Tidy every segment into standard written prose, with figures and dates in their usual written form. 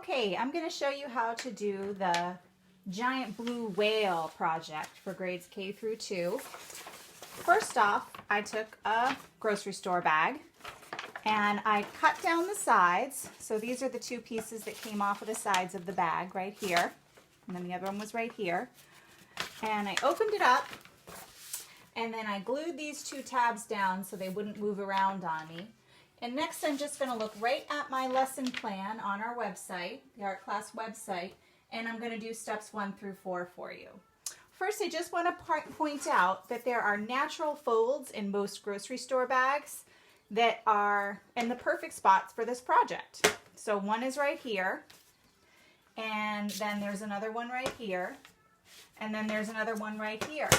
Okay, I'm going to show you how to do the giant blue whale project for grades K through 2. First off, I took a grocery store bag and I cut down the sides. So these are the two pieces that came off of the sides of the bag right here. And then the other one was right here. And I opened it up and then I glued these two tabs down so they wouldn't move around on me. And next I'm just going to look right at my lesson plan on our website, the art class website, and I'm going to do steps 1 through 4 for you. First, I just want to point out that there are natural folds in most grocery store bags that are in the perfect spots for this project. So one is right here, and then there's another one right here, and then there's another one right here.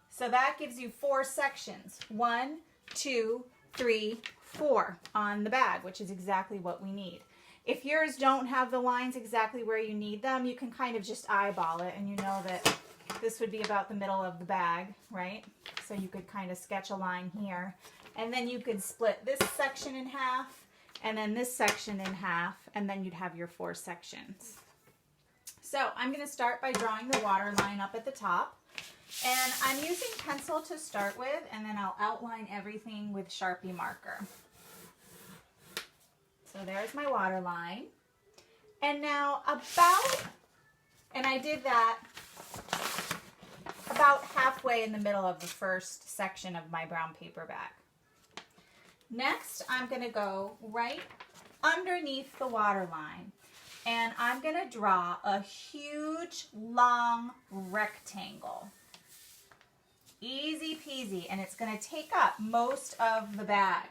So that gives you 4 sections, 1, 2, 3, 4 on the bag, which is exactly what we need. If yours don't have the lines exactly where you need them, you can kind of just eyeball it, and you know that this would be about the middle of the bag, right? So you could kind of sketch a line here, and then you could split this section in half, and then this section in half, and then you'd have your 4 sections. So I'm going to start by drawing the water line up at the top. And I'm using pencil to start with, and then I'll outline everything with Sharpie marker. So there's my water line. And now and I did that about halfway in the middle of the first section of my brown paper bag. Next, I'm going to go right underneath the water line, and I'm going to draw a huge, long rectangle. Easy peasy, and it's going to take up most of the bag.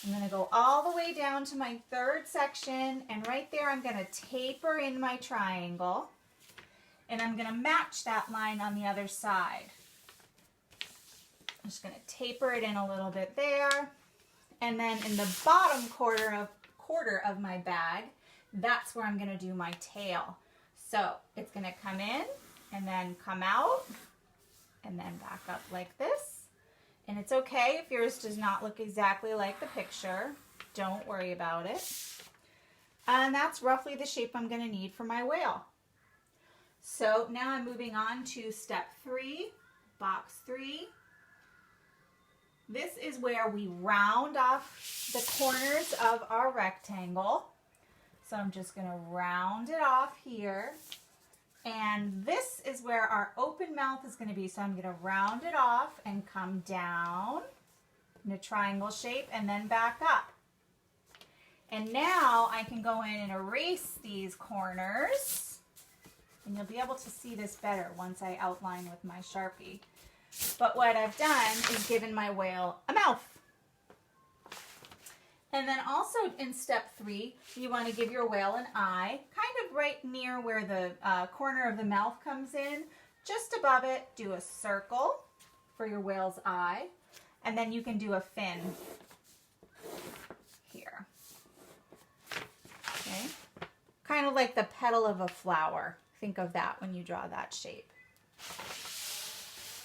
I'm going to go all the way down to my 3rd section, and right there I'm going to taper in my triangle, and I'm going to match that line on the other side. I'm just going to taper it in a little bit there, and then in the bottom quarter of my bag, that's where I'm going to do my tail. So it's going to come in and then come out, and then back up like this. And it's okay if yours does not look exactly like the picture. Don't worry about it. And that's roughly the shape I'm going to need for my whale. So now I'm moving on to step 3, box 3. This is where we round off the corners of our rectangle. So I'm just going to round it off here. And this is where our open mouth is going to be. So I'm going to round it off and come down in a triangle shape and then back up. And now I can go in and erase these corners. And you'll be able to see this better once I outline with my Sharpie. But what I've done is given my whale a mouth. And then also in step 3, you want to give your whale an eye, kind of right near where the corner of the mouth comes in. Just above it, do a circle for your whale's eye. And then you can do a fin here. Okay? Kind of like the petal of a flower. Think of that when you draw that shape.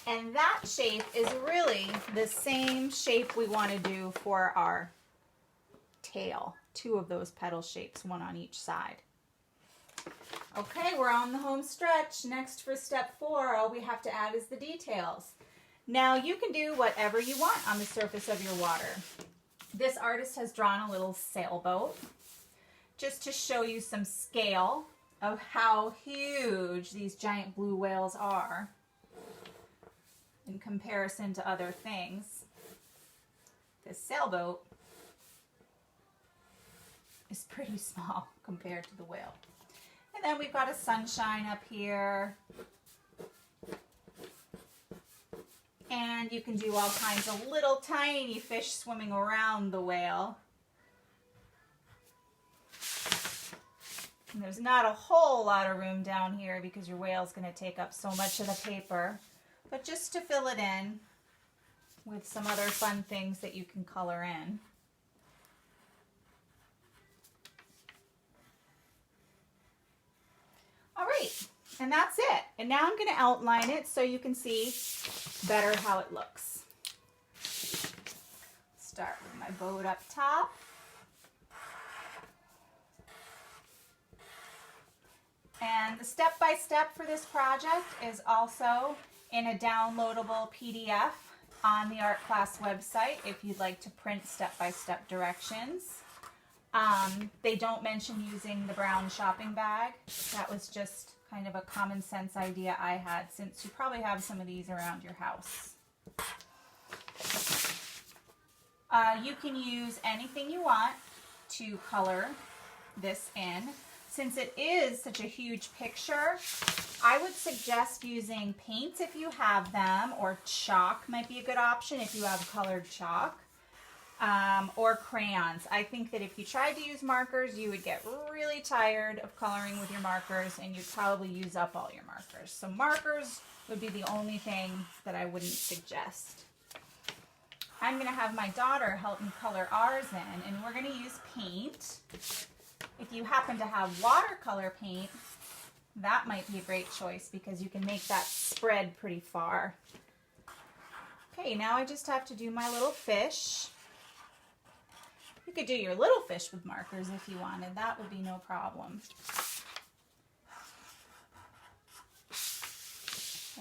And that shape is really the same shape we want to do for our tail. 2 of those petal shapes, 1 on each side. Okay, we're on the home stretch. Next for step 4, all we have to add is the details. Now you can do whatever you want on the surface of your water. This artist has drawn a little sailboat just to show you some scale of how huge these giant blue whales are in comparison to other things. This sailboat is pretty small compared to the whale. And then we've got a sunshine up here. And you can do all kinds of little tiny fish swimming around the whale. And there's not a whole lot of room down here because your whale's going to take up so much of the paper. But just to fill it in with some other fun things that you can color in. All right, and that's it. And now I'm going to outline it so you can see better how it looks. Start with my boat up top. step-by-step for this project is also in a downloadable PDF on the art class website if you'd like to print step-by-step directions. They don't mention using the brown shopping bag. That was just kind of a common sense idea I had, since you probably have some of these around your house. You can use anything you want to color this in. Since it is such a huge picture, I would suggest using paints if you have them, or chalk might be a good option if you have colored chalk, or crayons. I think that if you tried to use markers, you would get really tired of coloring with your markers and you'd probably use up all your markers. So markers would be the only thing that I wouldn't suggest. I'm going to have my daughter help me color ours in, and we're going to use paint. If you happen to have watercolor paint, that might be a great choice because you can make that spread pretty far. Okay, now I just have to do my little fish. You could do your little fish with markers if you wanted. That would be no problem.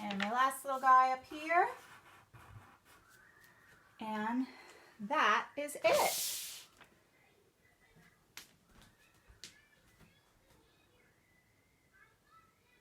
And my last little guy up here. And that is it.